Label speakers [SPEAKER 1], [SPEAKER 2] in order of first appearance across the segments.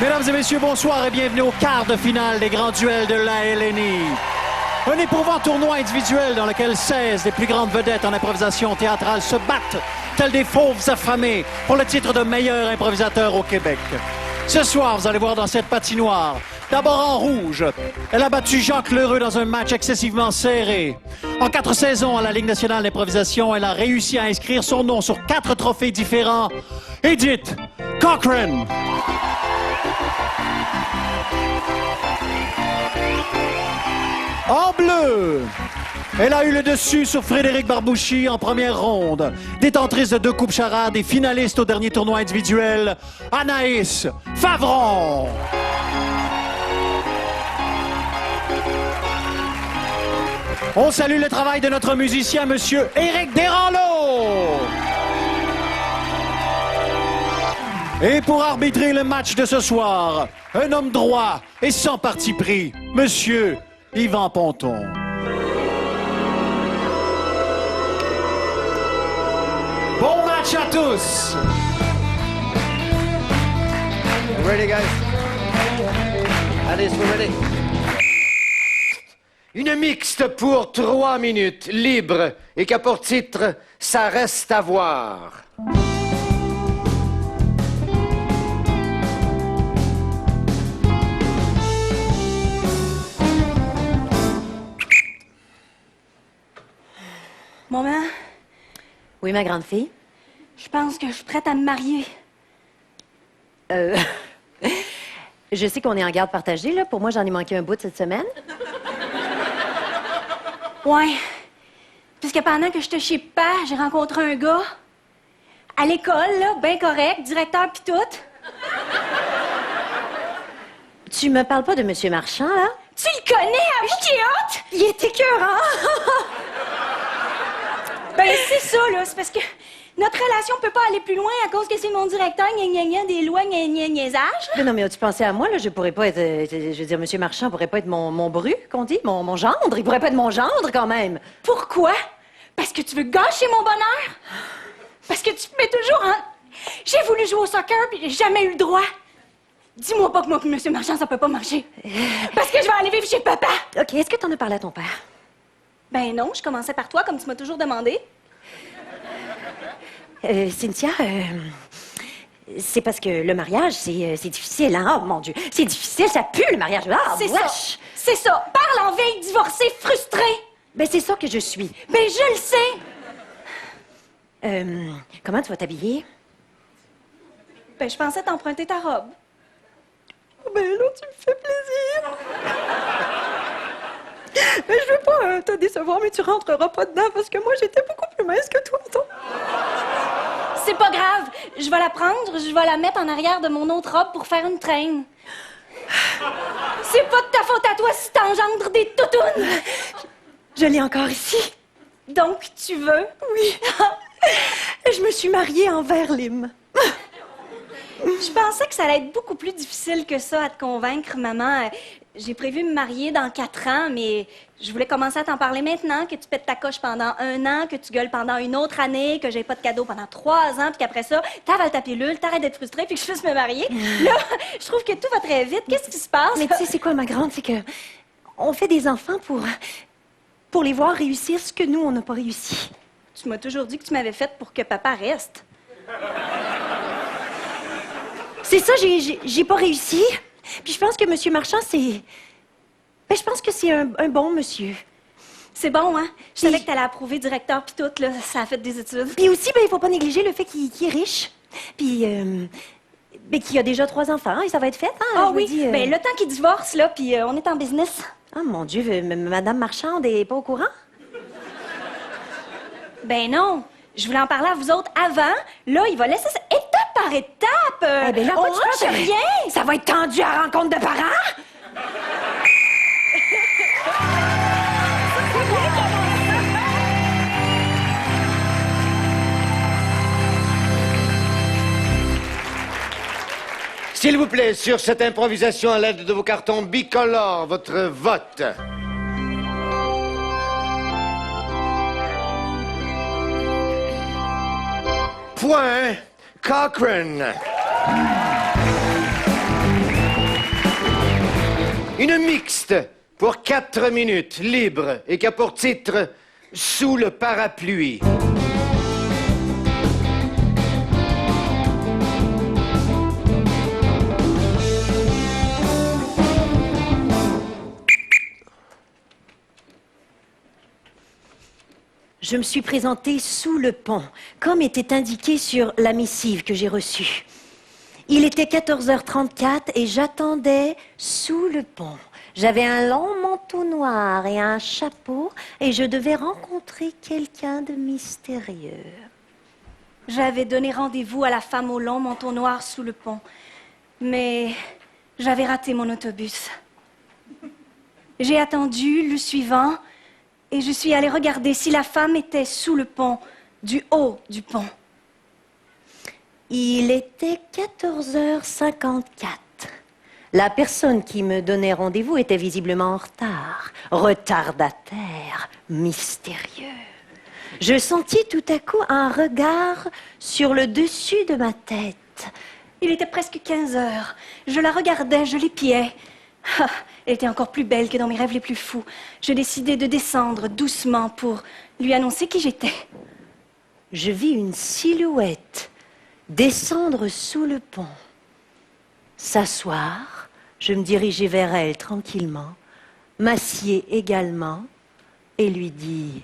[SPEAKER 1] Mesdames et messieurs, bonsoir et bienvenue au quart de finale des grands duels de la LNI. Un éprouvant tournoi individuel dans lequel 16 des plus grandes vedettes en improvisation théâtrale se battent, tels des fauves affamés, pour le titre de meilleur improvisateur au Québec. Ce soir, vous allez voir dans cette patinoire, d'abord en rouge, elle a battu Jacques Lheureux dans un match excessivement serré. En 4 saisons à la Ligue nationale d'improvisation, elle a réussi à inscrire son nom sur 4 trophées différents. Edith Cochrane. En bleu, elle a eu le dessus sur Frédéric Barbouchi en première ronde. Détentrice de 2 coupes charades et finaliste au dernier tournoi individuel, Anaïs Favron. On salue le travail de notre musicien, Monsieur Éric Desranleau. Et pour arbitrer le match de ce soir, un homme droit et sans parti pris, Monsieur Yvan Ponton. Bon match à tous!
[SPEAKER 2] You ready, guys? Allez, we're ready. Une mixte pour 3 minutes, libre, et qui a pour titre « Ça reste à voir ».
[SPEAKER 3] Maman,
[SPEAKER 4] Oui, ma grande fille?
[SPEAKER 3] je pense que je suis prête à me marier.
[SPEAKER 4] Je sais qu'on est en garde partagée, là. Pour moi, j'en ai manqué un bout cette semaine.
[SPEAKER 3] Ouais. Puisque pendant que j'étais chez Papa, j'ai rencontré un gars. À l'école, là, bien correct, directeur pis tout.
[SPEAKER 4] Tu me parles pas de Monsieur Marchand, là?
[SPEAKER 3] Tu le connais, avoue qu'il est hot?
[SPEAKER 4] Il est écœurant!
[SPEAKER 3] Ben, c'est ça, là. C'est parce que notre relation peut pas aller plus loin à cause que c'est mon directeur, gna des lois, niaisage.
[SPEAKER 4] Mais non, mais as-tu pensé à moi, là? Je pourrais pas être... je veux dire, Monsieur Marchand pourrait pas être mon bru, qu'on dit? Mon gendre? Il pourrait pas être mon gendre, quand même!
[SPEAKER 3] Pourquoi? Parce que tu veux gâcher mon bonheur? Parce que tu te mets toujours en... J'ai voulu jouer au soccer, puis j'ai jamais eu le droit. Dis-moi pas que moi et Monsieur Marchand, ça peut pas marcher. Parce que je vais aller vivre chez Papa.
[SPEAKER 4] OK, est-ce que t'en as parlé à ton père?
[SPEAKER 3] Ben non, je commençais par toi, comme tu m'as toujours demandé.
[SPEAKER 4] Cynthia, c'est parce que le mariage, c'est difficile, hein? Oh, mon Dieu, c'est difficile, ça pue, le mariage. Ah,
[SPEAKER 3] C'est
[SPEAKER 4] wesh!
[SPEAKER 3] ça. C'est ça. Parle en vieille divorcée, frustrée.
[SPEAKER 4] Ben, c'est ça que je suis.
[SPEAKER 3] Ben, je le sais.
[SPEAKER 4] Comment tu vas t'habiller?
[SPEAKER 3] Ben, je pensais t'emprunter ta robe.
[SPEAKER 4] Ben là, tu me fais plaisir. Mais je veux pas te décevoir, mais tu rentreras pas dedans parce que moi, j'étais beaucoup plus mince que toi, toi.
[SPEAKER 3] C'est pas grave. Je vais la prendre, je vais la mettre en arrière de mon autre robe pour faire une traîne. C'est pas de ta faute à toi si t'engendres des toutounes.
[SPEAKER 4] Je l'ai encore ici.
[SPEAKER 3] Donc, tu veux?
[SPEAKER 4] Oui. Je me suis mariée en verre lime.
[SPEAKER 3] Je pensais que ça allait être beaucoup plus difficile que ça à te convaincre, maman. J'ai prévu me marier dans 4 ans, mais je voulais commencer à t'en parler maintenant, que tu pètes ta coche pendant 1 an, que tu gueules pendant une autre année, que j'ai pas de cadeau pendant 3 ans, puis qu'après ça, t'avales ta pilule, t'arrêtes d'être frustrée, puis que je puisse me marier. Là, je trouve que tout va très vite. Qu'est-ce qui se passe?
[SPEAKER 4] Mais tu sais, c'est quoi, ma grande? C'est que on fait des enfants pour les voir réussir ce que nous, on n'a pas réussi.
[SPEAKER 3] Tu m'as toujours dit que tu m'avais fait pour que papa reste.
[SPEAKER 4] C'est ça, j'ai pas réussi. Puis je pense que Monsieur Marchand, c'est... Ben, je pense que c'est un bon monsieur.
[SPEAKER 3] C'est bon, hein? Je savais que t'allais approuver directeur pis tout, là. Ça a fait des études.
[SPEAKER 4] Puis aussi, ben, il faut pas négliger le fait qu'il est riche. Puis, ben, qu'il a déjà 3 enfants, et ça va être fait, hein?
[SPEAKER 3] Ah
[SPEAKER 4] je me
[SPEAKER 3] oui,
[SPEAKER 4] dis,
[SPEAKER 3] ben le temps qu'il divorce, là, puis on est en business.
[SPEAKER 4] Ah, mon Dieu, Madame Marchand est pas au courant?
[SPEAKER 3] Ben non, je voulais en parler à vous autres avant. Là, il va laisser ça étape par étape.
[SPEAKER 4] Eh ben là,
[SPEAKER 3] on
[SPEAKER 4] pas tu penses
[SPEAKER 3] rush
[SPEAKER 4] que-
[SPEAKER 3] rien.
[SPEAKER 4] Ça va être tendu à rencontre de parents?
[SPEAKER 2] S'il vous plaît, sur cette improvisation à l'aide de vos cartons bicolores, votre vote. Point Cochrane. Une mixte pour 4 minutes, libre, et qui a pour titre « Sous le parapluie ».
[SPEAKER 4] Je me suis présentée sous le pont, comme était indiqué sur la missive que j'ai reçue. Il était 14h34 et j'attendais sous le pont. J'avais un long manteau noir et un chapeau et je devais rencontrer quelqu'un de mystérieux.
[SPEAKER 3] J'avais donné rendez-vous à la femme au long manteau noir sous le pont, mais j'avais raté mon autobus. J'ai attendu le suivant et je suis allée regarder si la femme était sous le pont, du haut du pont.
[SPEAKER 4] Il était 14h54. La personne qui me donnait rendez-vous était visiblement en retard, retardataire, mystérieux. Je sentis tout à coup un regard sur le dessus de ma tête.
[SPEAKER 3] Il était presque 15 heures. Je la regardais, je l'épiais. Ah, elle était encore plus belle que dans mes rêves les plus fous. Je décidai de descendre doucement pour lui annoncer qui j'étais.
[SPEAKER 4] Je vis une silhouette descendre sous le pont, s'asseoir. Je me dirigeai vers elle tranquillement, m'assieds également et lui dis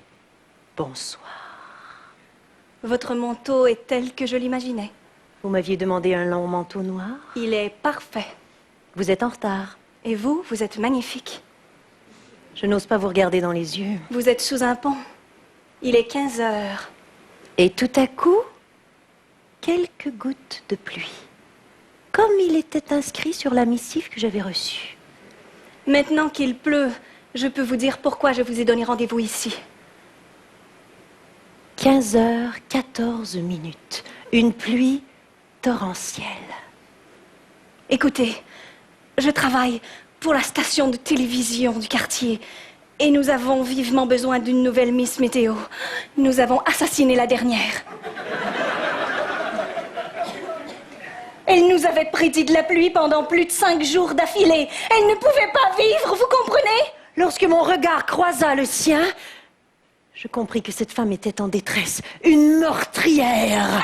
[SPEAKER 4] bonsoir.
[SPEAKER 3] Votre manteau est tel que je l'imaginais.
[SPEAKER 4] Vous m'aviez demandé un long manteau noir?
[SPEAKER 3] Il est parfait.
[SPEAKER 4] Vous êtes en retard.
[SPEAKER 3] Et vous, vous êtes magnifique.
[SPEAKER 4] Je n'ose pas vous regarder dans les yeux.
[SPEAKER 3] Vous êtes sous un pont. Il est 15 heures.
[SPEAKER 4] Et tout à coup, quelques gouttes de pluie, comme il était inscrit sur la missive que j'avais reçue.
[SPEAKER 3] Maintenant qu'il pleut, je peux vous dire pourquoi je vous ai donné rendez-vous ici.
[SPEAKER 4] 15h14, une pluie torrentielle.
[SPEAKER 3] Écoutez, je travaille pour la station de télévision du quartier et nous avons vivement besoin d'une nouvelle Miss Météo. Nous avons assassiné la dernière. Elle nous avait prédit de la pluie pendant plus de 5 jours d'affilée. Elle ne pouvait pas vivre, vous comprenez?
[SPEAKER 4] Lorsque mon regard croisa le sien, je compris que cette femme était en détresse, une meurtrière.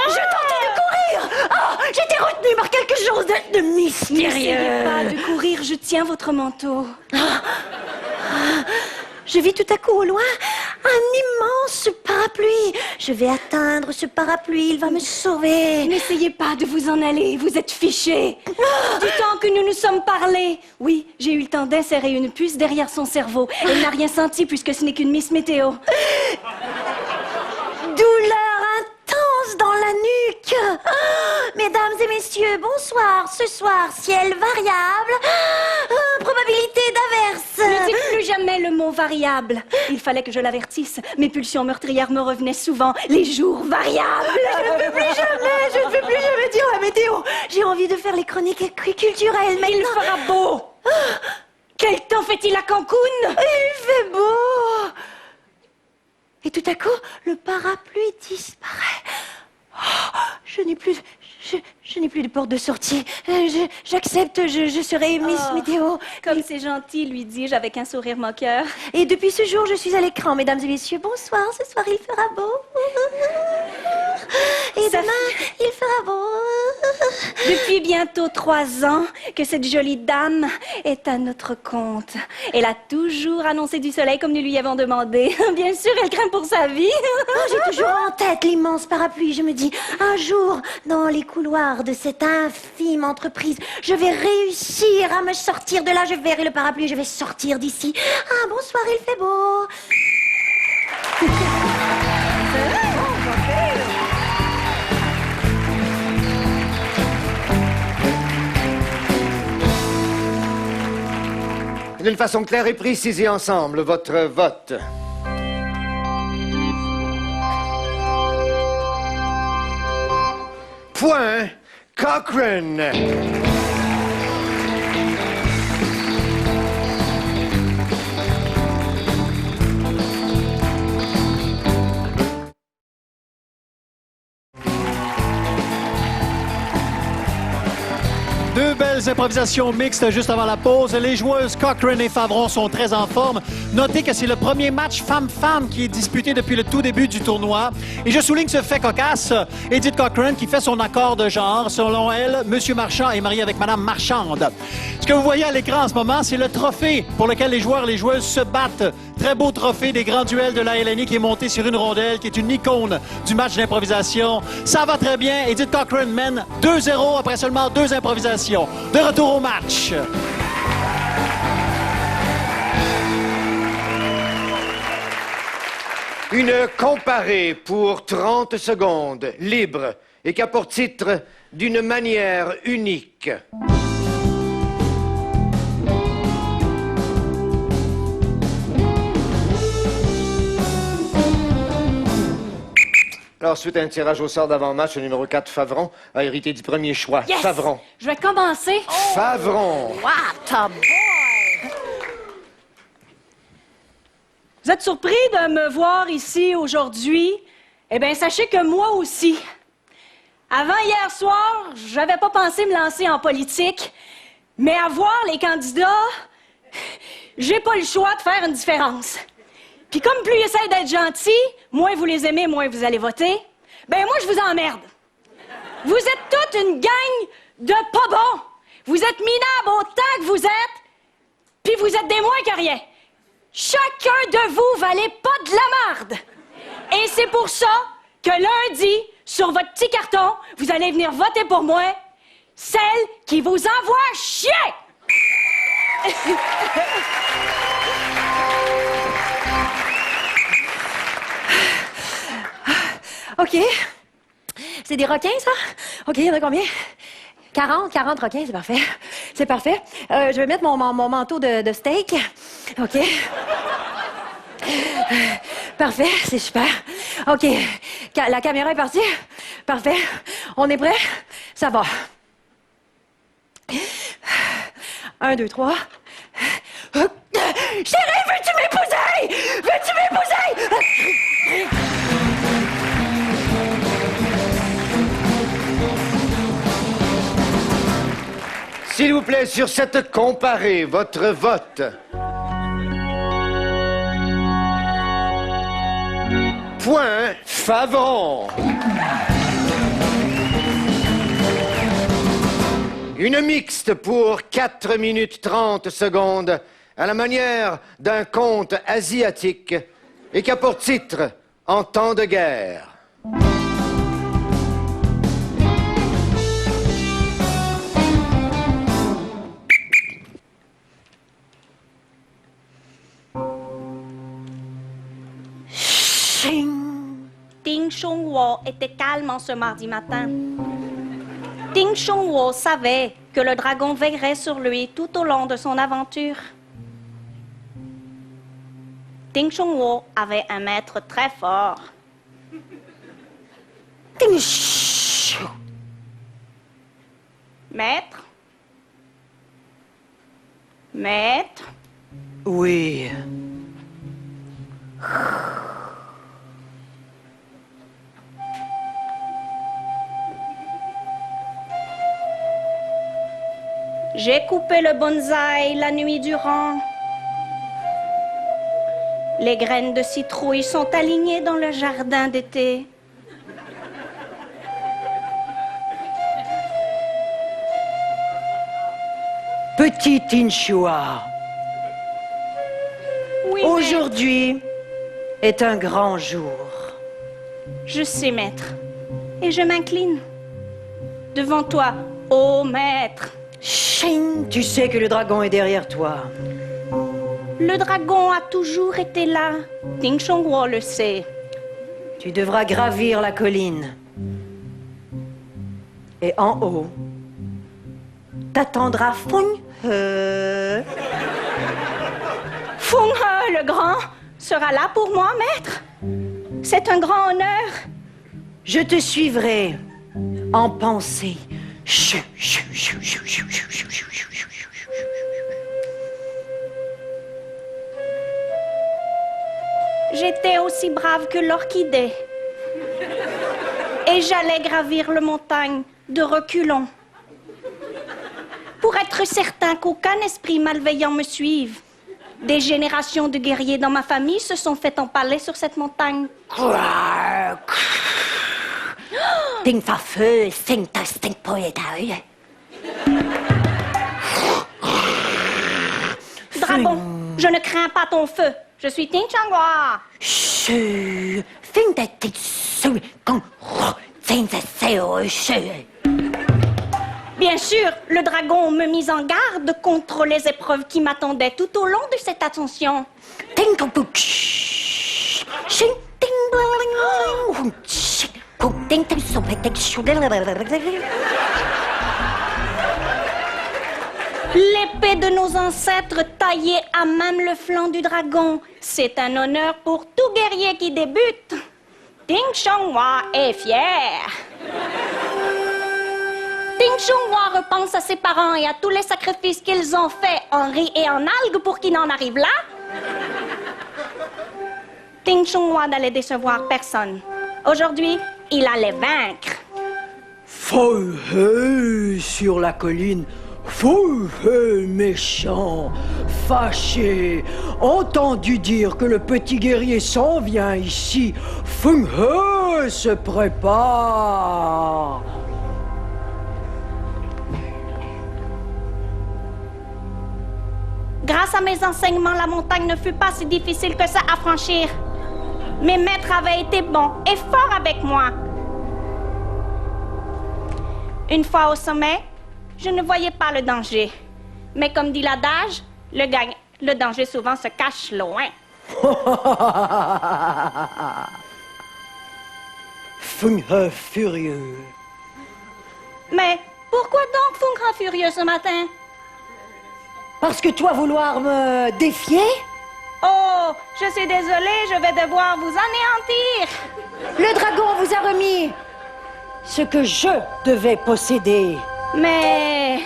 [SPEAKER 4] Je tentai de courir. Oh, j'étais retenue par quelque chose de mystérieux.
[SPEAKER 3] N'essayez pas de courir, je tiens votre manteau.
[SPEAKER 4] Je vis tout à coup au loin un immense parapluie. Je vais atteindre ce parapluie, il va me sauver.
[SPEAKER 3] N'essayez pas de vous en aller, vous êtes fichés. Du temps que nous nous sommes parlé. Oui, j'ai eu le temps d'insérer une puce derrière son cerveau. Elle n'a rien senti puisque ce n'est qu'une Miss Météo.
[SPEAKER 4] Douleur intense dans la nuque. Mesdames et messieurs, bonsoir. Ce soir, ciel variable. Probabilité d'averse.
[SPEAKER 3] Ne dites plus jamais le mot variable. Il fallait que je l'avertisse. Mes pulsions meurtrières me revenaient souvent. Les jours variables.
[SPEAKER 4] Je ne peux plus jamais dire la météo. J'ai envie de faire les chroniques culturelles maintenant.
[SPEAKER 3] Il fera beau. Quel temps fait-il à Cancun?
[SPEAKER 4] Il fait beau. Et tout à coup, le parapluie disparaît. Oh, je n'ai plus de porte de sortie. J'accepte, je serai Miss Météo.
[SPEAKER 3] Comme c'est gentil, lui dis-je avec un sourire moqueur.
[SPEAKER 4] Et depuis ce jour, je suis à l'écran, mesdames et messieurs. Bonsoir, ce soir il fera beau. Et demain, il fera beau.
[SPEAKER 3] Depuis bientôt 3 ans que cette jolie dame est à notre compte. Elle a toujours annoncé du soleil comme nous lui avons demandé. Bien sûr, elle craint pour sa vie.
[SPEAKER 4] J'ai toujours en tête l'immense parapluie. Je me dis, un jour, dans les couloirs de cette infime entreprise, je vais réussir à me sortir de là. Je verrai le parapluie, je vais sortir d'ici. Ah, bonsoir, il fait beau.
[SPEAKER 2] D'une façon claire et précise et ensemble, votre vote. Point Cochrane.
[SPEAKER 1] Deux belles improvisations mixtes juste avant la pause. Les joueuses Cochrane et Favron sont très en forme. Notez que c'est le premier match femme-femme qui est disputé depuis le tout début du tournoi. Et je souligne ce fait cocasse. Edith Cochrane qui fait son accord de genre. Selon elle, Monsieur Marchand est marié avec Madame Marchande. Ce que vous voyez à l'écran en ce moment, c'est le trophée pour lequel les joueurs et les joueuses se battent. Très beau trophée des grands duels de la LNI qui est monté sur une rondelle, qui est une icône du match d'improvisation. Ça va très bien. Edith Cochrane mène 2-0 après seulement 2 improvisations. De retour au match.
[SPEAKER 2] Une comparée pour 30 secondes, libre, et qui a pour titre « D'une manière unique ». Alors, suite à un tirage au sort d'avant-match, le numéro 4, Favron, a hérité du premier choix.
[SPEAKER 3] Yes!
[SPEAKER 2] Favron.
[SPEAKER 3] Je vais commencer.
[SPEAKER 2] Favron.
[SPEAKER 4] What a boy!
[SPEAKER 3] Vous êtes surpris de me voir ici aujourd'hui? Eh bien, sachez que moi aussi. Avant hier soir, j'avais pas pensé me lancer en politique, mais à voir les candidats, j'ai pas le choix de faire une différence. Puis comme plus ils essayent d'être gentils, moins vous les aimez, moins vous allez voter, ben moi, je vous emmerde. Vous êtes toute une gang de pas bons. Vous êtes minables autant que vous êtes, puis vous êtes des moins que rien. Chacun de vous valait pas de la marde. Et c'est pour ça que lundi, sur votre petit carton, vous allez venir voter pour moi, celle qui vous envoie chier!
[SPEAKER 4] OK. C'est des requins, ça? OK, il y en a combien? 40 requins, c'est parfait. C'est parfait. Je vais mettre mon manteau de steak. OK. Parfait, c'est super. OK. La caméra est partie? Parfait. On est prêt? Ça va. 1, 2, 3. Chérie, veux-tu m'épouser? Veux-tu m'épouser?
[SPEAKER 2] S'il vous plaît, sur cette comparée, votre vote. Point Favron. Une mixte pour 4 minutes 30 secondes à la manière d'un conte asiatique et qui a pour titre « En temps de guerre ».
[SPEAKER 3] Ding Chongwo était calme en ce mardi matin. Ding Chongwo savait que le dragon veillerait sur lui tout au long de son aventure. Ding Chongwo avait un maître très fort.
[SPEAKER 4] Ding Chou.
[SPEAKER 3] Maître? Maître?
[SPEAKER 4] Oui.
[SPEAKER 3] J'ai coupé le bonsaï la nuit durant. Les graines de citrouille sont alignées dans le jardin d'été.
[SPEAKER 4] Petit Inchua,
[SPEAKER 3] Oui,
[SPEAKER 4] aujourd'hui est un grand jour.
[SPEAKER 3] Je sais, maître. Et je m'incline devant toi, ô maître.
[SPEAKER 4] Ching, tu sais que le dragon est derrière toi.
[SPEAKER 3] Le dragon a toujours été là. Ding Chongwo le sait.
[SPEAKER 4] Tu devras gravir la colline. Et en haut, t'attendra Fung.
[SPEAKER 3] Fung He, le grand, sera là pour moi, maître. C'est un grand honneur.
[SPEAKER 4] Je te suivrai en pensée. Chou, chou, chou, chou, chou, chou, chou, chou, chou, chou, chou.
[SPEAKER 3] J'étais aussi brave que l'orchidée. Et j'allais gravir le montagne de reculons. pour être certain qu'aucun esprit malveillant me suive. Des générations de guerriers dans ma famille se sont fait empaler sur cette montagne.
[SPEAKER 4] Ding fa feu, sing ta sting poeta.
[SPEAKER 3] Dragon, je ne crains pas ton feu. Je suis Ting Changhua.
[SPEAKER 4] Shoo, think that it's so gong, think that so
[SPEAKER 3] Bien sûr, le dragon me mit en garde contre les épreuves qui m'attendaient tout au long de cette ascension.
[SPEAKER 4] Think of book. Shing ding bling. Ding ding so
[SPEAKER 3] L'épée de nos ancêtres taillée à même le flanc du dragon. C'est un honneur pour tout guerrier qui débute. Ting Changhua est fier. Ting Changhua repense à ses parents et à tous les sacrifices qu'ils ont faits en riz et en algues pour qu'il en arrive là. Ting Changhua n'allait décevoir personne. Aujourd'hui, il allait vaincre.
[SPEAKER 5] Feu sur la colline, feu méchant, fâché, entendu dire que le petit guerrier s'en vient ici, feu se prépare.
[SPEAKER 3] Grâce à mes enseignements, la montagne ne fut pas si difficile que ça à franchir. Mes maîtres avaient été bons et forts avec moi. Une fois au sommet, je ne voyais pas le danger. Mais comme dit l'adage, le danger souvent se cache loin.
[SPEAKER 5] Feu furieux.
[SPEAKER 3] Mais pourquoi donc Fungha furieux ce matin?
[SPEAKER 4] Parce que toi vouloir me défier?
[SPEAKER 3] Oh, je suis désolée, je vais devoir vous anéantir.
[SPEAKER 4] Le dragon vous a remis ce que je devais posséder.
[SPEAKER 3] Mais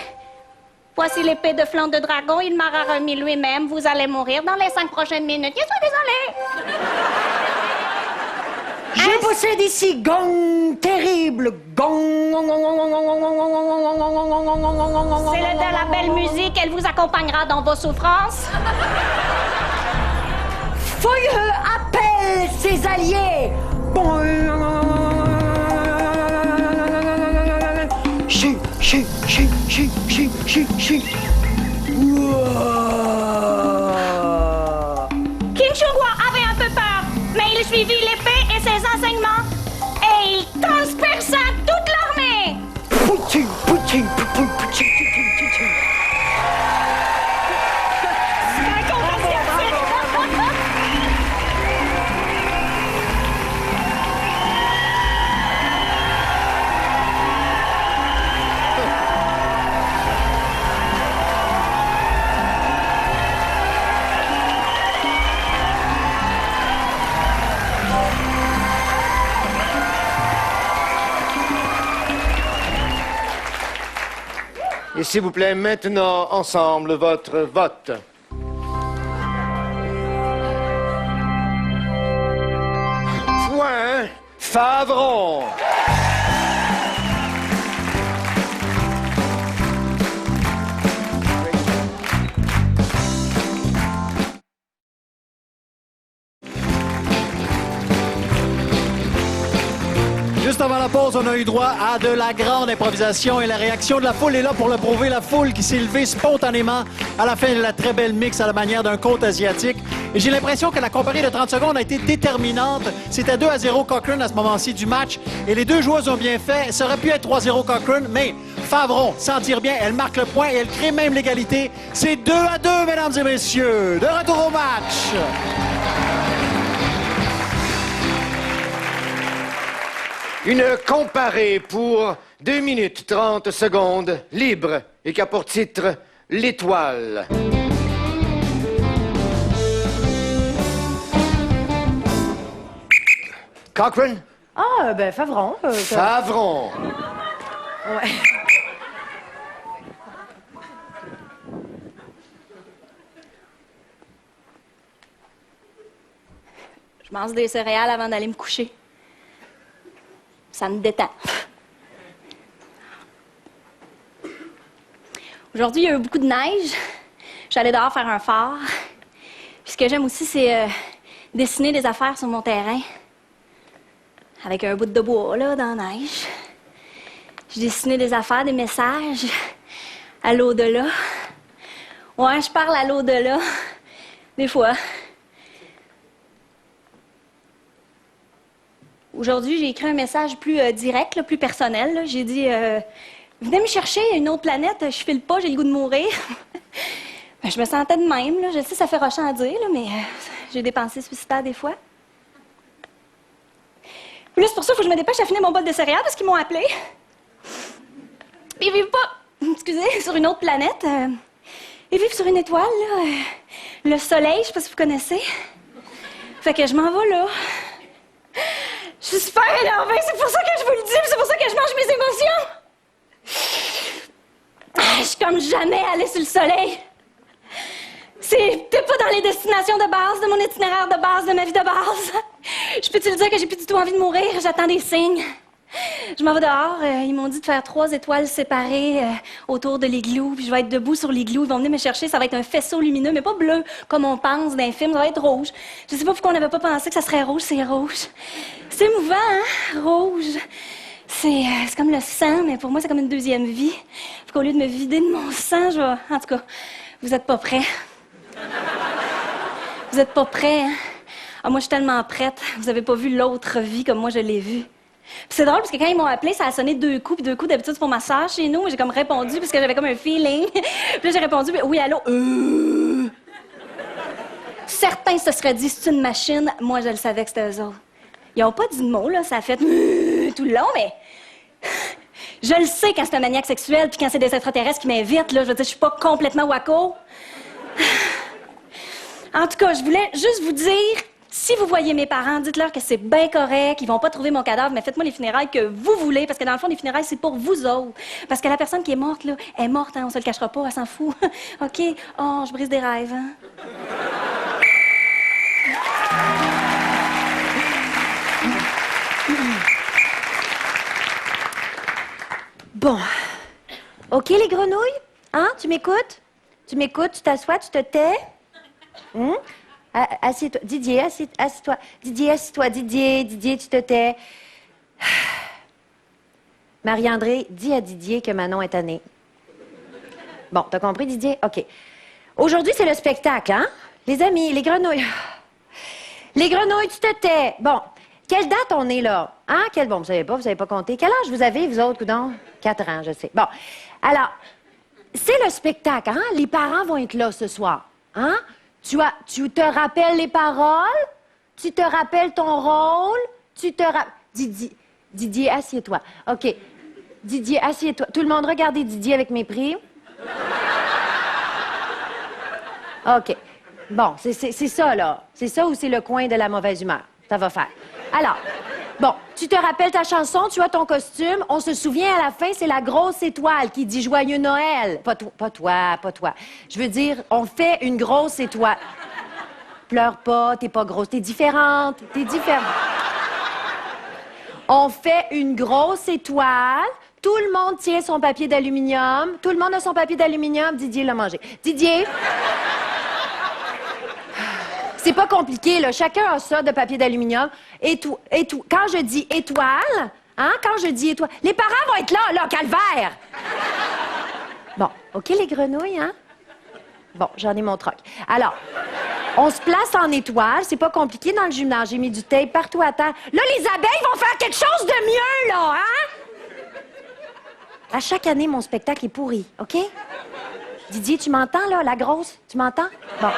[SPEAKER 3] voici l'épée de flanc de dragon, il m'a remis lui-même. Vous allez mourir dans les 5 prochaines minutes. Je suis désolée.
[SPEAKER 4] Je possède ici gong terrible, gong.
[SPEAKER 3] C'est le de la belle musique, elle vous accompagnera dans vos souffrances.
[SPEAKER 4] Feuille appelle ses alliés.
[SPEAKER 5] Chi.
[SPEAKER 3] King Changhua avait un peu peur, mais il suivit l'épée et ses enseignements et il transperça toute l'armée.
[SPEAKER 2] Et s'il vous plaît, maintenant, ensemble, votre vote. Point Favron.
[SPEAKER 1] Juste avant la pause, on a eu droit à de la grande improvisation et la réaction de la foule est là pour le prouver. La foule qui s'est levée spontanément à la fin de la très belle mix à la manière d'un conte asiatique. Et j'ai l'impression que la comparée de 30 secondes a été déterminante. C'était 2-0 Cochrane à ce moment-ci du match et les deux joueuses ont bien fait. Ça aurait pu être 3-0 Cochrane, mais Favron s'en tire bien. Elle marque le point et elle crée même l'égalité. C'est 2-2, mesdames et messieurs. De retour au match.
[SPEAKER 2] Une comparée pour 2 minutes 30 secondes, libre, et qui a pour titre L'Étoile. Cochrane?
[SPEAKER 4] Ah, ben Favron.
[SPEAKER 2] Favron.
[SPEAKER 4] Ouais.
[SPEAKER 3] Je mange des céréales avant d'aller me coucher. Ça me détend. Aujourd'hui, il y a eu beaucoup de neige. J'allais dehors faire un phare. Puis ce que j'aime aussi, c'est dessiner des affaires sur mon terrain. Avec un bout de bois, là, dans la neige. Je dessinais des affaires, des messages à l'au-delà. Ouais, je parle à l'au-delà. Des fois. Aujourd'hui, j'ai écrit un message plus direct, là, plus personnel. Là. J'ai dit venez me chercher, une autre planète, je file pas, j'ai le goût de mourir. Ben, je me sentais de même. Là. Je sais, ça fait rochant à dire, là, mais j'ai des pensées suicidaires des fois. Puis là, c'est pour ça qu'il faut que je me dépêche à finir mon bol de céréales parce qu'ils m'ont appelé. Puis ils vivent pas, excusez, sur une autre planète. Ils vivent sur une étoile, là. Le soleil, je sais pas si vous connaissez. Fait que je m'en vais là. Je suis super énervée, c'est pour ça que je vous le dis, c'est pour ça que je mange mes émotions. Je suis comme jamais allée sur le soleil. C'était pas dans les destinations de base, de mon itinéraire de base, de ma vie de base. Je peux te le dire que j'ai plus du tout envie de mourir, j'attends des signes. Je m'en vais dehors, ils m'ont dit de faire 3 étoiles séparées autour de l'igloo, puis je vais être debout sur l'igloo, ils vont venir me chercher, ça va être un faisceau lumineux, mais pas bleu, comme on pense dans les films, ça va être rouge. Je sais pas pourquoi on n'avait pas pensé que ça serait rouge, c'est rouge. C'est émouvant, hein? Rouge. C'est comme le sang, mais pour moi, c'est comme une deuxième vie. Fait qu'au lieu de me vider de mon sang, je vais... En tout cas, vous êtes pas prêts. Vous êtes pas prêts, hein? Ah, moi, je suis tellement prête. Vous avez pas vu l'autre vie comme moi, je l'ai vue. Puis c'est drôle parce que quand ils m'ont appelé, ça a sonné 2 coups, puis 2 coups d'habitude c'est pour ma soeur chez nous. J'ai comme répondu parce que j'avais comme un feeling. Puis là j'ai répondu oui allô. Certains se seraient dit c'est une machine. Moi je le savais que c'était eux autres. Ils ont pas dit de mots là, ça a fait tout le long, mais je le sais quand c'est un maniaque sexuel puis quand c'est des extraterrestres qui m'invitent là. Je veux dire je suis pas complètement wacko. En tout cas je voulais juste vous dire. Si vous voyez mes parents, dites-leur que c'est bien correct, ils vont pas trouver mon cadavre, mais faites-moi les funérailles que vous voulez, parce que dans le fond, les funérailles, c'est pour vous autres. Parce que la personne qui est morte, là, est morte, hein, on se le cachera pas, elle s'en fout. OK? Oh, je brise des rêves, hein?
[SPEAKER 4] Bon. OK, les grenouilles? Hein? Tu m'écoutes? Tu m'écoutes, tu t'assois, tu te tais? Assieds-toi. Didier, assieds-toi. Didier, assieds-toi. Didier, tu te tais. Marie-André, dis à Didier que Manon est tannée. Bon, t'as compris, Didier? OK. Aujourd'hui, c'est le spectacle, hein? Les amis, les grenouilles. Les grenouilles, tu te tais. Bon, quelle date on est là? Hein? Bon, vous savez pas compté. Quel âge vous avez, vous autres, coudonc? 4 ans, je sais. Bon, alors, c'est le spectacle, hein? Les parents vont être là ce soir, hein? Tu te rappelles les paroles? Tu te rappelles ton rôle? Didier, assieds-toi. OK. Didier, assieds-toi. Tout le monde, regardez Didier avec mépris. OK. Bon, c'est ça, là. C'est ça ou c'est le coin de la mauvaise humeur? Ça va faire. Alors, bon, tu te rappelles ta chanson, tu as ton costume. On se souvient à la fin, c'est la grosse étoile qui dit « Joyeux Noël ». Pas toi. Je veux dire, on fait une grosse étoile. Pleure pas, t'es pas grosse, t'es différente. On fait une grosse étoile. Tout le monde tient son papier d'aluminium. Tout le monde a son papier d'aluminium. Didier l'a mangé. Didier... C'est pas compliqué, là. Chacun a ça de papier d'aluminium. Et tout. Quand je dis étoile, hein, les parents vont être là, calvaire! Bon, OK, les grenouilles, hein? Bon, j'en ai mon troc. Alors, on se place en étoile. C'est pas compliqué dans le gymnase. J'ai mis du tape partout à terre. Là, les abeilles vont faire quelque chose de mieux, là, hein? À chaque année, mon spectacle est pourri, OK? Didier, tu m'entends, là, la grosse? Tu m'entends? Bon.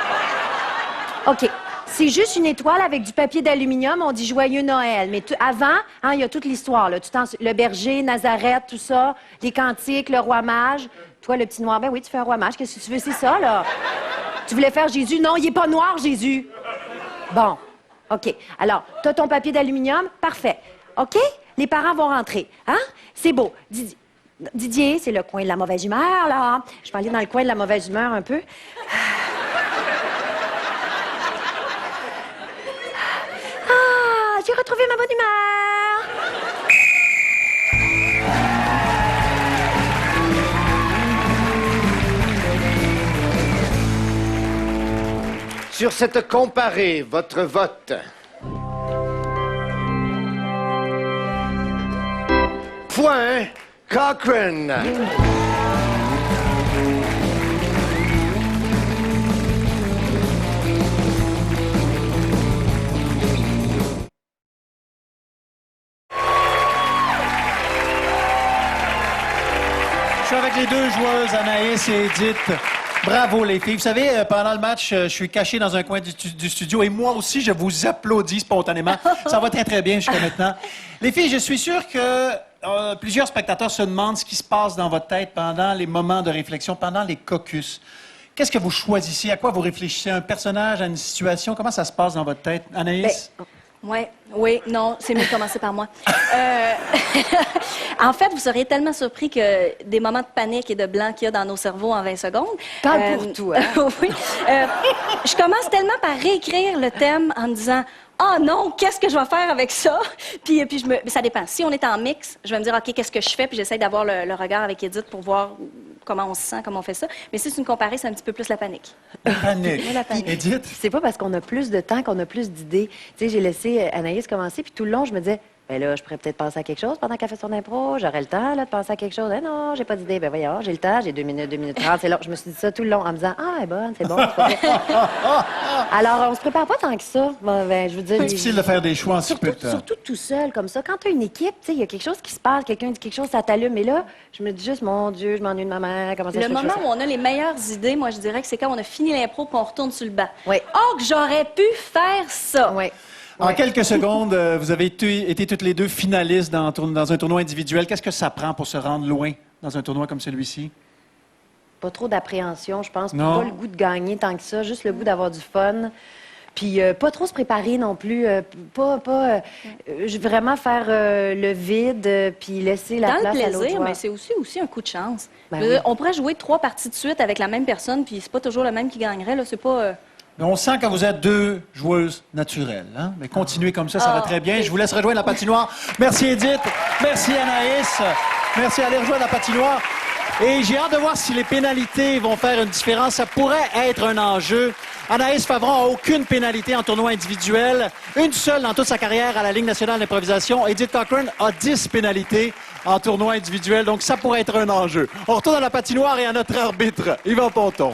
[SPEAKER 4] OK. C'est juste une étoile avec du papier d'aluminium. On dit Joyeux Noël. Mais avant, hein, il y a toute l'histoire, là. Le berger, Nazareth, tout ça, les cantiques, le roi mage. Toi, le petit noir, ben oui, tu fais un roi mage. Qu'est-ce que tu veux? C'est ça, là. Tu voulais faire Jésus? Non, il est pas noir, Jésus. Bon. OK. Alors, t'as ton papier d'aluminium? Parfait. OK? Les parents vont rentrer. Hein? C'est beau. Didier, c'est le coin de la mauvaise humeur, là. Je vais aller dans le coin de la mauvaise humeur un peu. J'ai retrouvé ma bonne humeur.
[SPEAKER 2] Sur cette comparée, votre vote. Point Cochrane.
[SPEAKER 1] Je suis avec les deux joueuses, Anaïs et Edith. Bravo, les filles. Vous savez, pendant le match, je suis caché dans un coin du studio et moi aussi, je vous applaudis spontanément. Ça va très, très bien jusqu'à maintenant. Les filles, je suis sûr que plusieurs spectateurs se demandent ce qui se passe dans votre tête pendant les moments de réflexion, pendant les caucus. Qu'est-ce que vous choisissez? À quoi vous réfléchissez? Un personnage, à une situation? Comment ça se passe dans votre tête? Anaïs?
[SPEAKER 3] Oui, non, c'est mieux de commencer par moi. En fait, vous seriez tellement surpris que des moments de panique et de blanc qu'il y a dans nos cerveaux en 20 secondes.
[SPEAKER 4] Parle pour toi.
[SPEAKER 3] Oui. Je commence tellement par réécrire le thème en me disant « Ah non, qu'est-ce que je vais faire avec ça? » Puis ça dépend. Si on est en mix, je vais me dire « OK, qu'est-ce que je fais? » Puis j'essaie d'avoir le regard avec Edith pour voir comment on se sent, comment on fait ça. Mais si c'est une comparée, c'est un petit peu plus la panique.
[SPEAKER 1] La panique.
[SPEAKER 3] Oui, la panique.
[SPEAKER 1] Edith?
[SPEAKER 6] C'est pas parce qu'on a plus de temps qu'on a plus d'idées. Tu sais, j'ai laissé Anaïs commencer, puis tout le long, je me disais, ben là, je pourrais peut-être penser à quelque chose pendant qu'elle fait son impro. J'aurais le temps, là, de penser à quelque chose. Eh non, j'ai pas d'idée. Ben voyons, j'ai le temps, j'ai 2 minutes 30. C'est long. Je me suis dit ça tout le long en me disant, ah, elle est bonne, c'est bon. Alors, on se prépare pas tant que ça. Bon, ben, je veux dire.
[SPEAKER 1] C'est difficile de faire des choix en si peu de temps.
[SPEAKER 6] Surtout tout seul, comme ça. Quand tu as une équipe, tu sais, il y a quelque chose qui se passe, quelqu'un dit quelque chose, ça t'allume. Mais là, je me dis juste, mon Dieu, je m'ennuie de ma mère. Comment ça se
[SPEAKER 3] Le
[SPEAKER 6] fait que je
[SPEAKER 3] moment
[SPEAKER 6] fais
[SPEAKER 3] où on a les meilleures idées, moi, je dirais que c'est quand on a fini l'impro qu'on retourne sur le banc.
[SPEAKER 6] Oui.
[SPEAKER 3] Oh, que j'aurais pu faire ça!
[SPEAKER 6] ça? Ouais.
[SPEAKER 1] En
[SPEAKER 6] Ouais.
[SPEAKER 1] quelques secondes, vous avez été toutes les deux finalistes dans un tournoi individuel. Qu'est-ce que ça prend pour se rendre loin dans un tournoi comme celui-ci?
[SPEAKER 6] Pas trop d'appréhension, je pense. Puis
[SPEAKER 1] Non.
[SPEAKER 6] pas le goût de gagner tant que ça, juste le goût d'avoir du fun. Puis pas trop se préparer non plus. Vraiment faire le vide, puis laisser la
[SPEAKER 3] Dans le
[SPEAKER 6] place à l'autre
[SPEAKER 3] plaisir,
[SPEAKER 6] joueur.
[SPEAKER 3] mais c'est aussi un coup de chance.
[SPEAKER 6] Ben
[SPEAKER 3] Je veux dire,
[SPEAKER 6] oui.
[SPEAKER 3] on pourrait jouer 3 parties de suite avec la même personne, puis c'est pas toujours le même qui gagnerait. Là, c'est pas.
[SPEAKER 1] Mais on sent que vous êtes deux joueuses naturelles. Hein? Mais continuez comme ça va très bien. Je vous laisse rejoindre la patinoire. Merci Edith. Merci Anaïs. Merci à aller rejoindre la patinoire. Et j'ai hâte de voir si les pénalités vont faire une différence. Ça pourrait être un enjeu. Anaïs Favron n'a aucune pénalité en tournoi individuel. Une seule dans toute sa carrière à la Ligue nationale d'improvisation. Edith Cochrane a 10 pénalités en tournoi individuel. Donc ça pourrait être un enjeu. On retourne à la patinoire et à notre arbitre, Yvan Ponton.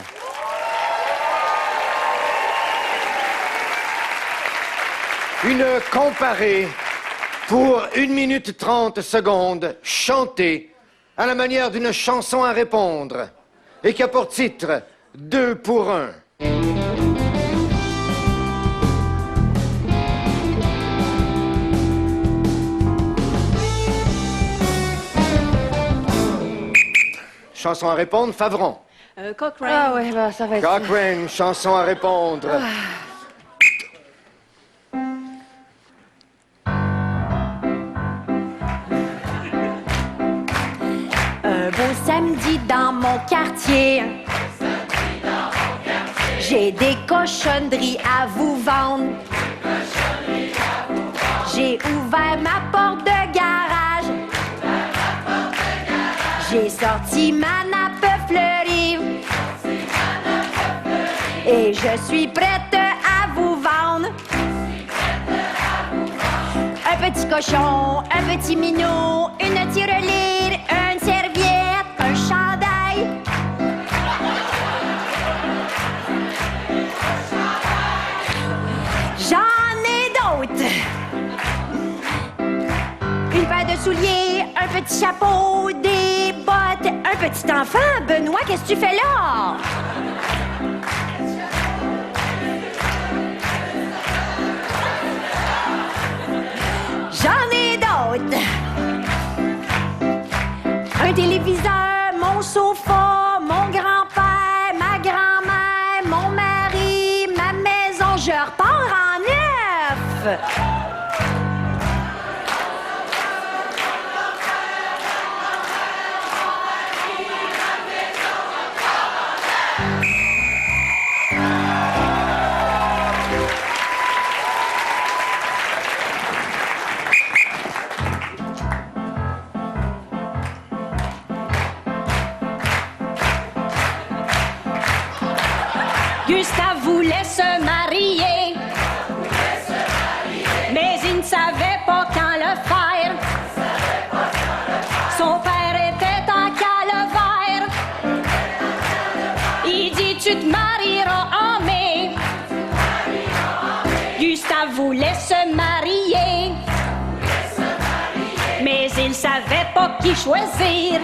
[SPEAKER 2] Une comparée pour 1 minute 30 secondes chantée à la manière d'une chanson à répondre et qui a pour titre 2 pour 1. Chanson à répondre, Favron.
[SPEAKER 3] Cochrane.
[SPEAKER 6] Ah ouais, bah, ça va être...
[SPEAKER 2] Cochrane, chanson à répondre.
[SPEAKER 4] Un beau samedi dans mon quartier. J'ai des cochonneries à vous vendre. J'ai ouvert ma porte de garage. J'ai sorti ma nappe fleurie. Et je suis prête à vous vendre. Un petit cochon, un petit minou, une tirelire, une serviette, un chandail. J'en ai d'autres. Une paire de souliers, un petit chapeau, des bottes, un petit enfant. Benoît, qu'est-ce que tu fais là? J'en ai d'autres. Un téléviseur, mon sofa, mon grand-père, ma grand-mère, mon mari, ma maison. Je repars en neuf.
[SPEAKER 3] Gustave voulait se marier. Mais il ne savait pas quand le faire. Son père était en calvaire. Il dit tu te marieras en mai. Gustave voulait se marier. Mais il savait pas qui choisir.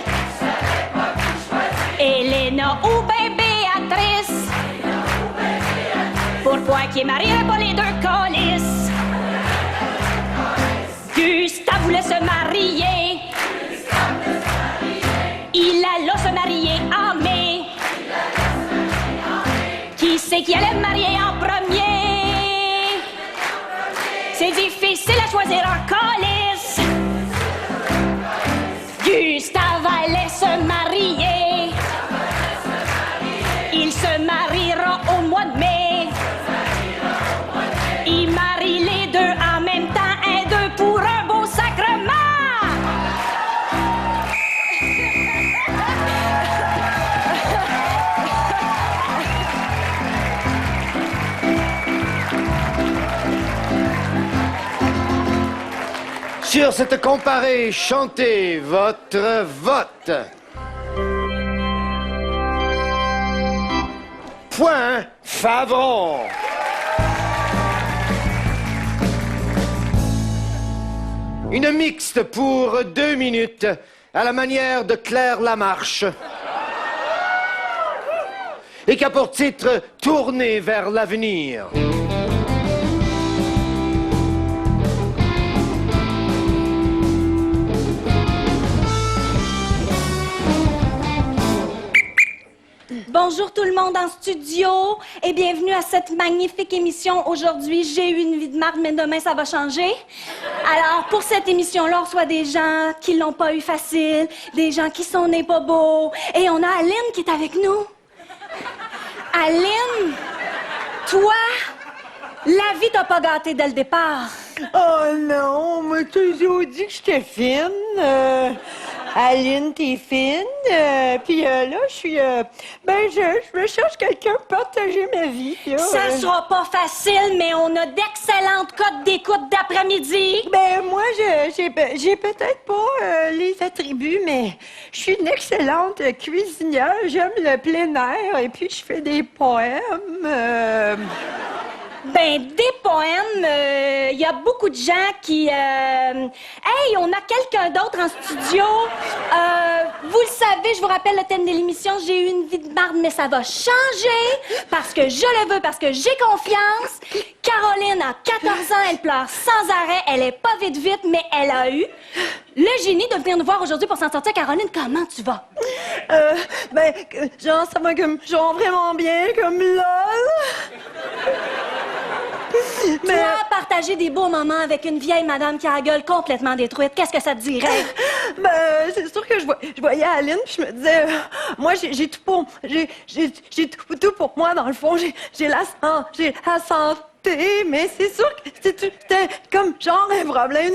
[SPEAKER 3] Elena ou ben Béatrice. Pourquoi qu'il marierait pas les deux colisses? Gustave voulait se marier. Il allait se marier en mai. Qui c'est qui allait me marier en premier? C'est difficile à choisir en colis. Gustave allait se marier. Il se mariera au mois de mai. Il marie les deux en même temps, un deux pour un beau sacrement.
[SPEAKER 2] Sur cette comparée, chantez votre vote. Point Favron. Une mixte pour 2 minutes, à la manière de Claire Lamarche. Et qui a pour titre « Tourner vers l'avenir ».
[SPEAKER 3] Bonjour tout le monde en studio et bienvenue à cette magnifique émission. Aujourd'hui, j'ai eu une vie de marde, mais demain, ça va changer. Alors, pour cette émission-là, on reçoit des gens qui l'ont pas eu facile, des gens qui sont nés pas beaux. Et on a Aline qui est avec nous. Aline, toi, la vie t'a pas gâté dès le départ.
[SPEAKER 5] Oh non, on m'a toujours dit que j'étais fine. Aline, t'es fine. Puis là, je suis... je me cherche quelqu'un pour partager ma vie. Là,
[SPEAKER 3] Ça sera pas facile, mais on a d'excellentes cotes d'écoute d'après-midi.
[SPEAKER 5] Moi, j'ai peut-être pas les attributs, mais je suis une excellente cuisinière. J'aime le plein air et puis je fais des poèmes.
[SPEAKER 3] Des poèmes, il y a beaucoup de gens qui... Hey, on a quelqu'un d'autre en studio. Vous le savez, je vous rappelle le thème de l'émission, j'ai eu une vie de marde, mais ça va changer parce que je le veux, parce que j'ai confiance. Caroline a 14 ans, elle pleure sans arrêt, elle est pas vite, mais elle a eu le génie de venir nous voir aujourd'hui pour s'en sortir. Caroline, comment tu vas?
[SPEAKER 5] Genre, ça va comme... Genre vraiment bien, comme lol.
[SPEAKER 3] Toi, partager des beaux moments avec une vieille madame qui a la gueule complètement détruite, qu'est-ce que ça te dirait?
[SPEAKER 5] C'est sûr que je voyais Aline, puis je me disais, moi, j'ai tout pour... J'ai tout pour moi, dans le fond. J'ai la santé, mais c'est sûr que c'était comme genre un problème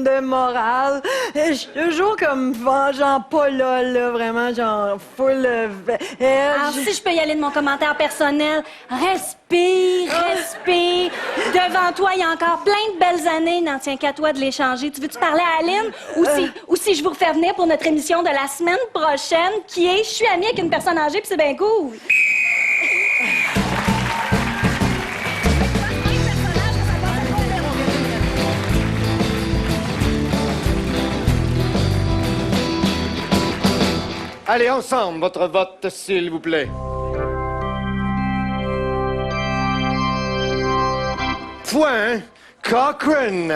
[SPEAKER 5] de morale. Je suis toujours comme genre pas là, vraiment, genre full...
[SPEAKER 3] Alors, si je peux y aller de mon commentaire personnel, respire. Devant toi, il y a encore plein de belles années, il n'en tient qu'à toi de les changer. Tu veux-tu parler à Aline? Ou si je vous refais venir pour notre émission de la semaine prochaine, qui est « Je suis amie avec une personne âgée, puis c'est bien cool ».
[SPEAKER 2] Allez, ensemble, votre vote, s'il vous plaît. Point Cochrane.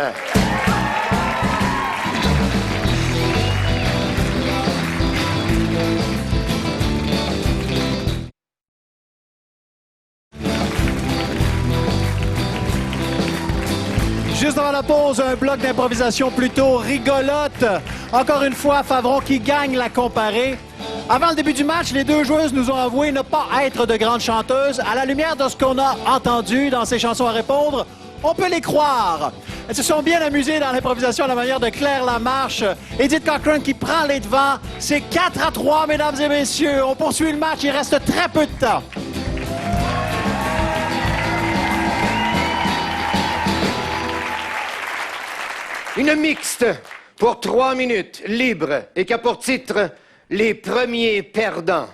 [SPEAKER 1] Juste avant la pause, un bloc d'improvisation plutôt rigolote. Encore une fois, Favron qui gagne la comparée. Avant le début du match, les deux joueuses nous ont avoué ne pas être de grandes chanteuses. À la lumière de ce qu'on a entendu dans ces chansons à répondre, on peut les croire. Elles se sont bien amusées dans l'improvisation à la manière de Claire Lamarche. Edith Cochrane qui prend les devants. C'est 4-3, mesdames et messieurs. On poursuit le match, il reste très peu de temps.
[SPEAKER 2] Une mixte pour 3 minutes, libre, et qui a pour titre « Les premiers perdants ».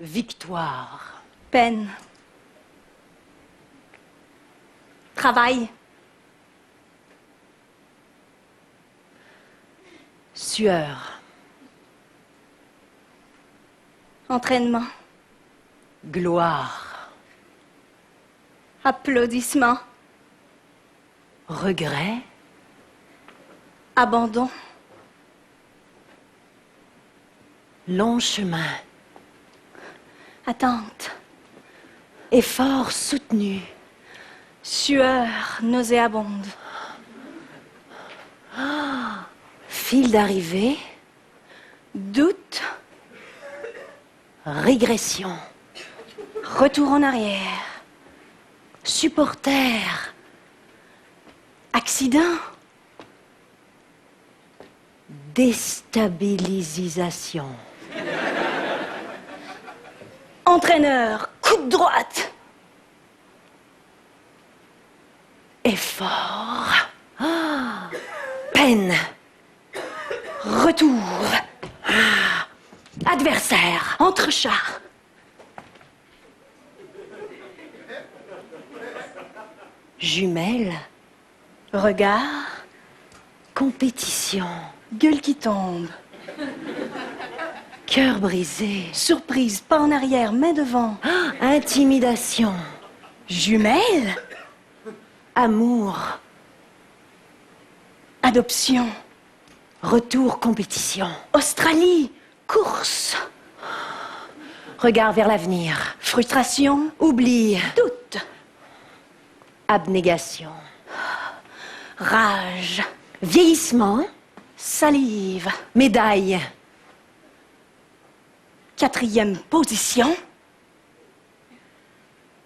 [SPEAKER 6] Victoire.
[SPEAKER 3] Peine. Travail.
[SPEAKER 6] Sueur.
[SPEAKER 3] Entraînement.
[SPEAKER 6] Gloire.
[SPEAKER 3] Applaudissements.
[SPEAKER 6] Regret.
[SPEAKER 3] Abandon.
[SPEAKER 6] Long chemin.
[SPEAKER 3] Attente.
[SPEAKER 6] Effort soutenu.
[SPEAKER 3] Sueur nauséabonde.
[SPEAKER 6] Fil d'arrivée.
[SPEAKER 3] Doute.
[SPEAKER 6] Régression.
[SPEAKER 3] Retour en arrière.
[SPEAKER 6] Supporter.
[SPEAKER 3] Accident.
[SPEAKER 6] Déstabilisation.
[SPEAKER 3] Entraîneur. Coup de droite.
[SPEAKER 6] Effort. Peine.
[SPEAKER 3] Retour.
[SPEAKER 6] Adversaire.
[SPEAKER 3] Entrechat.
[SPEAKER 6] Jumelle.
[SPEAKER 3] Regard.
[SPEAKER 6] Compétition.
[SPEAKER 3] Gueule qui tombe.
[SPEAKER 6] Cœur brisé.
[SPEAKER 3] Surprise, pas en arrière, main devant.
[SPEAKER 6] Intimidation.
[SPEAKER 3] Jumelle.
[SPEAKER 6] Amour.
[SPEAKER 3] Adoption.
[SPEAKER 6] Retour compétition.
[SPEAKER 3] Australie. Course.
[SPEAKER 6] Regard vers l'avenir.
[SPEAKER 3] Frustration.
[SPEAKER 6] Oubli.
[SPEAKER 3] Doute.
[SPEAKER 6] Abnégation.
[SPEAKER 3] Rage.
[SPEAKER 6] Vieillissement.
[SPEAKER 3] Salive.
[SPEAKER 6] Médaille.
[SPEAKER 3] 4e position.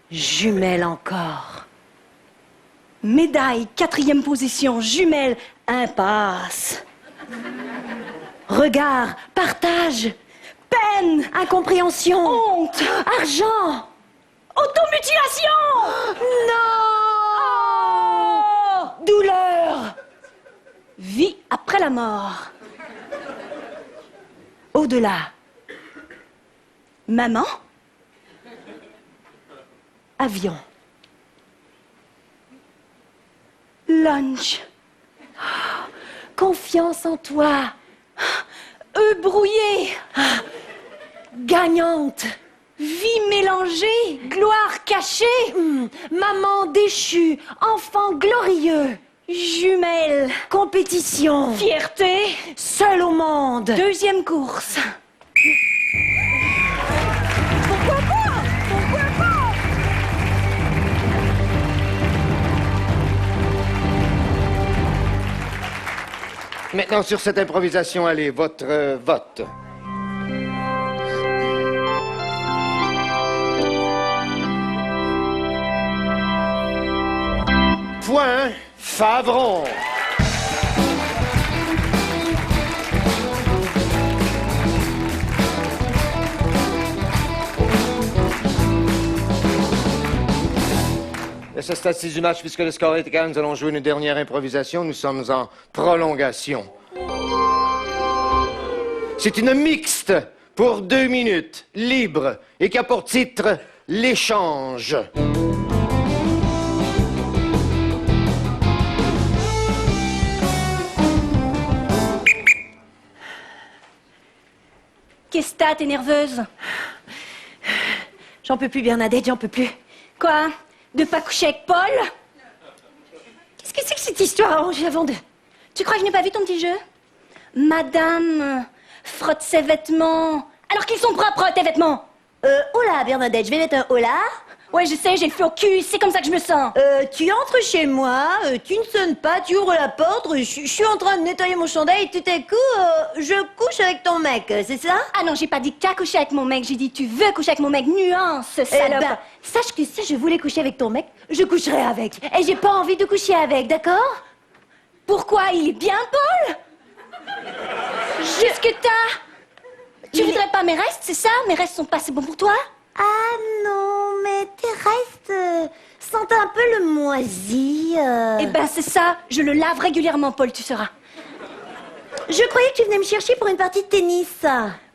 [SPEAKER 6] Jumelle encore.
[SPEAKER 3] Médaille, 4e position. Jumelle, impasse.
[SPEAKER 6] Regard. Partage.
[SPEAKER 3] Peine.
[SPEAKER 6] Incompréhension.
[SPEAKER 3] Honte.
[SPEAKER 6] Argent.
[SPEAKER 3] Automutilation.
[SPEAKER 6] Non. Douleur.
[SPEAKER 3] Vie après la mort.
[SPEAKER 6] Au-delà.
[SPEAKER 3] Maman.
[SPEAKER 6] Avion.
[SPEAKER 3] Lunch.
[SPEAKER 6] Confiance en toi.
[SPEAKER 3] Œufs brouillés.
[SPEAKER 6] Gagnante.
[SPEAKER 3] Vie mélangée. Gloire cachée.
[SPEAKER 6] Maman déchue. Enfant glorieux.
[SPEAKER 3] Jumelle.
[SPEAKER 6] Compétition.
[SPEAKER 3] Fierté.
[SPEAKER 6] Seul au monde.
[SPEAKER 3] 2e course.
[SPEAKER 2] Maintenant, sur cette improvisation, allez, votre vote. Point Favron. À ce stade-ci du match, puisque le score est égal, nous allons jouer une dernière improvisation. Nous sommes en prolongation. C'est une mixte pour 2 minutes, libre, et qui a pour titre « L'échange ».
[SPEAKER 3] Qu'est-ce que t'as, t'es nerveuse?
[SPEAKER 6] J'en peux plus, Bernadette, j'en peux plus.
[SPEAKER 3] Quoi? De pas coucher avec Paul?
[SPEAKER 6] Qu'est-ce que c'est que cette histoire arrangée avant de...
[SPEAKER 3] Tu crois que je n'ai pas vu ton petit jeu? Madame frotte ses vêtements. Alors qu'ils sont propres, tes vêtements.
[SPEAKER 6] Hola, Bernadette, je vais mettre un hola.
[SPEAKER 3] Ouais, je sais, j'ai le feu au cul, c'est comme ça que je me sens.
[SPEAKER 6] Tu entres chez moi, tu ne sonnes pas, tu ouvres la porte, je suis en train de nettoyer mon chandail et tout à coup, je couche avec ton mec, c'est ça?
[SPEAKER 3] Ah non, j'ai pas dit qu'à coucher avec mon mec, j'ai dit tu veux coucher avec mon mec, nuance,
[SPEAKER 6] Eh
[SPEAKER 3] salope.
[SPEAKER 6] ben, sache que si je voulais coucher avec ton mec, je coucherais avec. Et j'ai pas envie de coucher avec, d'accord?
[SPEAKER 3] Pourquoi? Il est bien, Paul? Qu'est-ce que t'as? Tu voudrais pas mes restes, c'est ça? Mes restes sont pas assez bons pour toi?
[SPEAKER 4] Ah non, mais tes restes sentent un peu le moisi.
[SPEAKER 3] Eh ben, c'est ça. Je le lave régulièrement, Paul, tu sauras.
[SPEAKER 4] Je croyais que tu venais me chercher pour une partie de tennis.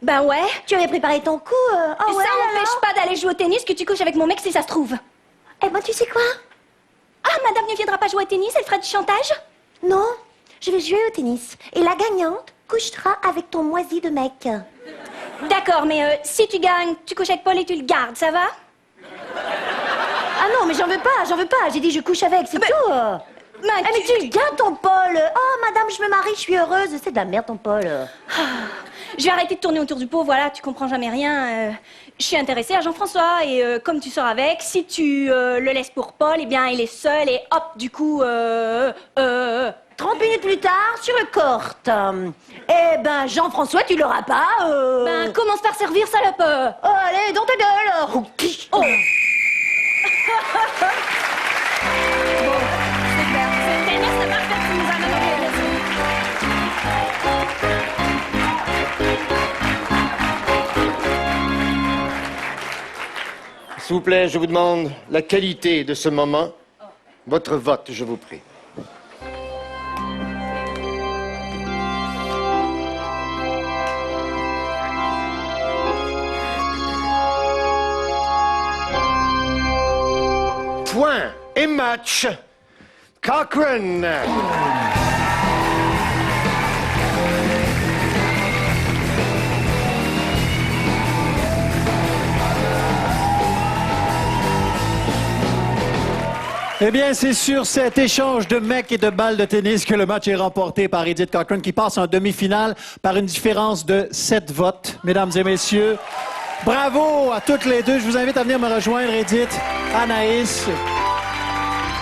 [SPEAKER 3] Ben ouais.
[SPEAKER 4] Tu avais préparé ton coup.
[SPEAKER 3] Et
[SPEAKER 4] ouais,
[SPEAKER 3] ça
[SPEAKER 4] alors
[SPEAKER 3] n'empêche pas d'aller jouer au tennis que tu couches avec mon mec si ça se trouve.
[SPEAKER 4] Eh ben, tu sais quoi?
[SPEAKER 3] Ah, madame ne viendra pas jouer au tennis, elle fera du chantage?
[SPEAKER 4] Non, je vais jouer au tennis. Et la gagnante couchera avec ton moisi de mec.
[SPEAKER 3] D'accord, mais si tu gagnes, tu couches avec Paul et tu le gardes, ça va?
[SPEAKER 4] Ah non, mais j'en veux pas. J'ai dit je couche avec, c'est tout.
[SPEAKER 3] Ben,
[SPEAKER 4] Mais tu le gardes ton Paul. Oh, madame, je me marie, je suis heureuse. C'est de la merde ton Paul.
[SPEAKER 3] Je vais arrêter de tourner autour du pot, voilà, tu comprends jamais rien. Je suis intéressée à Jean-François et comme tu sors avec, si tu le laisses pour Paul, eh bien, il est seul et hop, du coup,
[SPEAKER 4] 30 minutes plus tard, sur le court. Eh ben, Jean-François, tu l'auras pas.
[SPEAKER 3] Ben, commence par servir, salope.
[SPEAKER 4] Oh, allez, dans ta gueule.
[SPEAKER 3] Oh. C'est clair. C'est tennis, c'est parfait, tu nous amènes au plaisir.
[SPEAKER 2] S'il vous plaît, je vous demande la qualité de ce moment. Votre vote, je vous prie. Point et match. Cochrane.
[SPEAKER 1] Eh bien, c'est sur cet échange de mecs et de balles de tennis que le match est remporté par Edith Cochrane qui passe en demi-finale par une différence de 7 votes. Mesdames et messieurs, bravo à toutes les deux. Je vous invite à venir me rejoindre, Edith, Anaïs.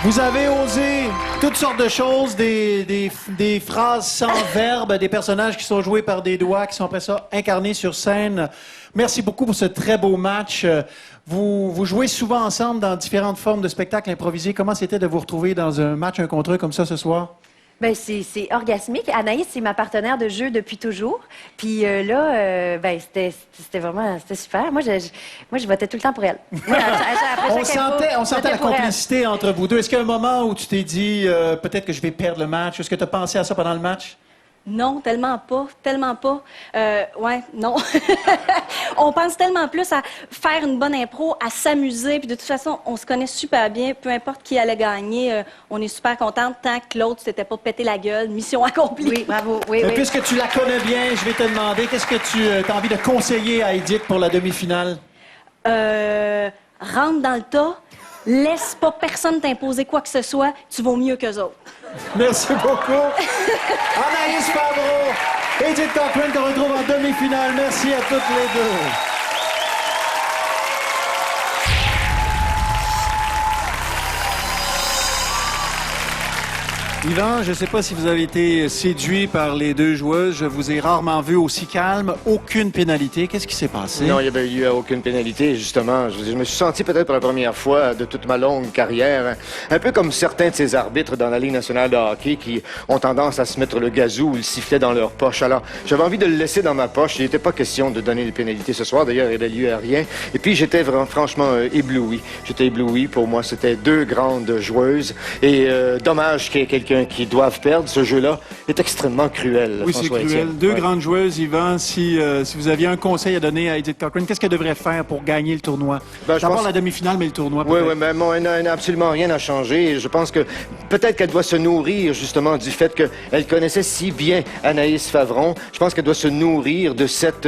[SPEAKER 1] Vous avez osé toutes sortes de choses, des phrases sans verbe, des personnages qui sont joués par des doigts, qui sont après ça incarnés sur scène. Merci beaucoup pour ce très beau match. Vous jouez souvent ensemble dans différentes formes de spectacles improvisés. Comment c'était de vous retrouver dans un match un contre un comme ça ce soir?
[SPEAKER 6] Ben c'est orgasmique. Anaïs, c'est ma partenaire de jeu depuis toujours. Puis là, ben c'était vraiment super. Moi, je votais tout le temps pour elle. Moi,
[SPEAKER 1] On sentait la complicité entre vous deux. Est-ce qu'il y a un moment où tu t'es dit peut-être que je vais perdre le match? Est-ce que tu as pensé à ça pendant le match?
[SPEAKER 3] Non, tellement pas. Ouais, non. On pense tellement plus à faire une bonne impro, à s'amuser, puis de toute façon, on se connaît super bien. Peu importe qui allait gagner, on est super contente tant que l'autre s'était pas pété la gueule. Mission accomplie.
[SPEAKER 6] Oui, bravo. Oui, oui.
[SPEAKER 1] Puisque tu la connais bien, je vais te demander, qu'est-ce que tu as envie de conseiller à Edith pour la demi-finale?
[SPEAKER 3] Rentre dans le tas, laisse pas personne t'imposer quoi que ce soit, tu vaux mieux qu'eux autres.
[SPEAKER 1] Merci beaucoup. Anaïs Favreau, Edith Cochrane te retrouve en demi-finale. Merci à toutes les deux. Yvan, je ne sais pas si vous avez été séduit par les deux joueuses. Je vous ai rarement vu aussi calme. Aucune pénalité. Qu'est-ce qui s'est passé?
[SPEAKER 2] Non, il n'y avait eu aucune pénalité, justement. Je me suis senti peut-être pour la première fois de toute ma longue carrière, un peu comme certains de ces arbitres dans la Ligue nationale de hockey qui ont tendance à se mettre le gazou ou le sifflet dans leur poche. Alors, j'avais envie de le laisser dans ma poche. Il n'était pas question de donner des pénalités ce soir. D'ailleurs, il n'y avait lieu à rien. Et puis, j'étais franchement ébloui. J'étais ébloui. Pour moi, c'était deux grandes joueuses. Et dommage qu'il y ait quelqu'un qui doivent perdre. Ce jeu-là est extrêmement cruel.
[SPEAKER 1] Oui, c'est cruel.
[SPEAKER 2] Étienne.
[SPEAKER 1] Deux grandes joueuses, Yvan. Si vous aviez un conseil à donner à Edith Cochrane, qu'est-ce qu'elle devrait faire pour gagner le tournoi? D'abord la demi-finale, mais le tournoi.
[SPEAKER 2] Oui, mais elle n'a absolument rien à changer. Je pense que peut-être qu'elle doit se nourrir justement du fait qu'elle connaissait si bien Anaïs Favron. Je pense qu'elle doit se nourrir de cet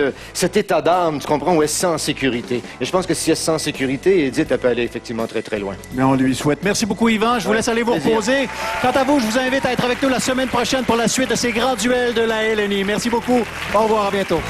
[SPEAKER 2] état d'âme, tu comprends, où elle se sent en sécurité. Et je pense que si elle se sent en sécurité, Edith, elle peut aller effectivement très, très loin.
[SPEAKER 1] Mais on lui souhaite. Merci beaucoup, Yvan. Je vous laisse aller vous reposer. Quant à vous, je vous invite à être avec nous la semaine prochaine pour la suite de ces grands duels de la LNI. Merci beaucoup. Au revoir, à bientôt.